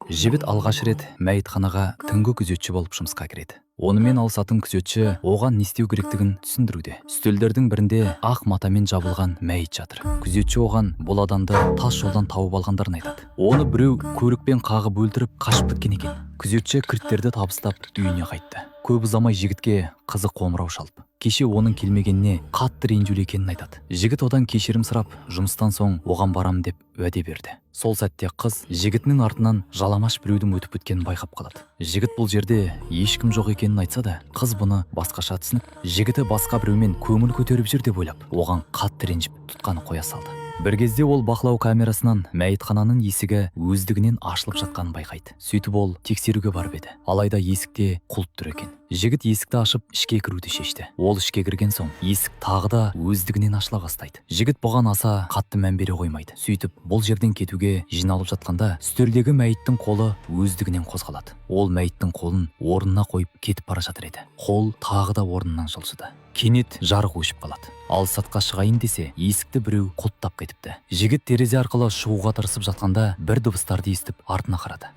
Жігіт алғаш рет мәйітханаға түнгі күзетші болып жұмысқа кіреді. Онымен алысатын күзетші оған не істеу керектігін түсіндіруде. Үстелдердің бірінде ақ матамен жабылған мәйіт жатыр. Күзетші оған бұл адамды тас жолдан тауып алғандарын айтады. Оны біреу көрікпен қағып өлтіріп қашып кеткен екен. Күзетші кілттерді табыстап үйіне қайтты. Көп ұзамай жігітке қызы қоңырау шалып, кеше оның келмегеніне қатты ренжулі екенін айтады. Жігіт одан кешірім сұрап, жұмыстан соң оған барамын деп уәде берді. Сол сәтте қыз жігітінің артынан жалаңаш біреудің өтіп өткенін байқап қалады. Жігіт бұл жерде ешкім жоқ екенін айтса да, қыз бұны басқаша түсініп, жігіті басқа біреумен көңіл көтеріп жүр деп ойлап, оған қатты ренжіп тұтқаны қоя салды. Бір кезде ол бақылау камерасынан мәйітхананың есігі өздігінен ашылып жатқанын байқайды. Сөйтіп ол тексеруге барып еді. Алайда есікте құлып тұр екен. Жігіт есікті ашып ішке кіруді шешті. Ол ішке кірген соң есік тағы да өздігінен ашыла бастайды. Жігіт бұған аса қатты мән бере қоймайды. Сөйтіп бұл жерден кетуге жиналып жатқанда үстелдегі мәйіттің қолы өздігінен қозғалады. Ол мәйіттің қолын орнына қойып кетіп бара жатыр еді. Қол тағы да орнынан жылжыды. Кенет жарық өшіп қалады. Ал сыртқа шығайын десе, есікті біреу құлыптап кетіпті. Жігіт терезе арқылы шығуға тырысып жатқанда бір дыбыстарды естіп артына қарады.